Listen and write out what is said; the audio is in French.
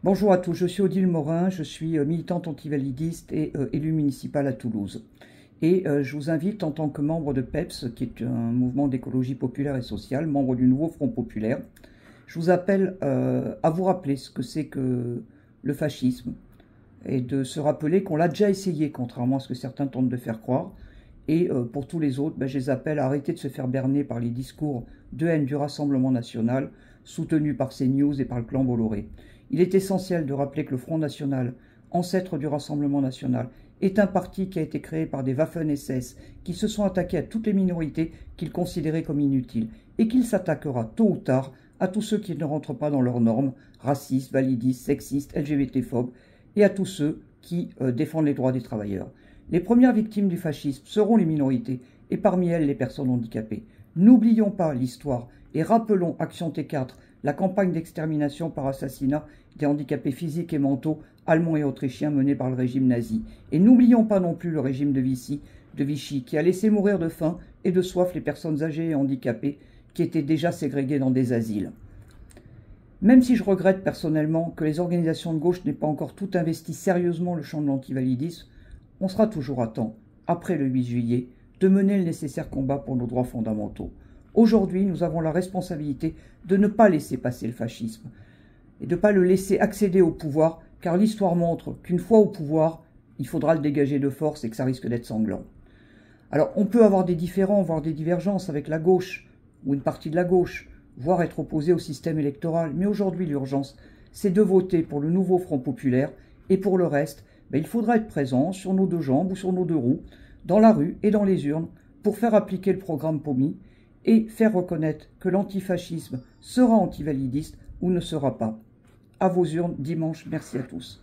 Bonjour à tous, je suis Odile Morin, je suis militante antivalidiste et élue municipale à Toulouse. Et je vous invite en tant que membre de PEPS, qui est un mouvement d'écologie populaire et sociale, membre du nouveau Front populaire, je vous appelle à vous rappeler ce que c'est que le fascisme et de se rappeler qu'on l'a déjà essayé, contrairement à ce que certains tentent de faire croire. Et pour tous les autres, je les appelle à arrêter de se faire berner par les discours de haine du Rassemblement national, soutenus par CNews et par le clan Bolloré. Il est essentiel de rappeler que le Front national, ancêtre du Rassemblement national, est un parti qui a été créé par des Waffen-SS qui se sont attaqués à toutes les minorités qu'ils considéraient comme inutiles, et qu'il s'attaquera tôt ou tard à tous ceux qui ne rentrent pas dans leurs normes, racistes, validistes, sexistes, LGBT-phobes, et à tous ceux qui défendent les droits des travailleurs. Les premières victimes du fascisme seront les minorités, et parmi elles les personnes handicapées. N'oublions pas l'histoire, et rappelons Action T4, la campagne d'extermination par assassinat des handicapés physiques et mentaux allemands et autrichiens menée par le régime nazi. Et n'oublions pas non plus le régime de Vichy, qui a laissé mourir de faim et de soif les personnes âgées et handicapées qui étaient déjà ségrégées dans des asiles. Même si je regrette personnellement que les organisations de gauche n'aient pas encore tout investi sérieusement le champ de l'antivalidisme, on sera toujours à temps, après le 8 juillet, de mener le nécessaire combat pour nos droits fondamentaux. Aujourd'hui, nous avons la responsabilité de ne pas laisser passer le fascisme et de ne pas le laisser accéder au pouvoir, car l'histoire montre qu'une fois au pouvoir, il faudra le dégager de force et que ça risque d'être sanglant. Alors, on peut avoir des différends, voire des divergences avec la gauche, ou une partie de la gauche, voire être opposé au système électoral, mais aujourd'hui, l'urgence, c'est de voter pour le nouveau Front populaire, et pour le reste, il faudra être présent sur nos deux jambes ou sur nos deux roues, dans la rue et dans les urnes, pour faire appliquer le programme POMI, et faire reconnaître que l'antifascisme sera antivalidiste ou ne sera pas. À vos urnes dimanche, merci à tous.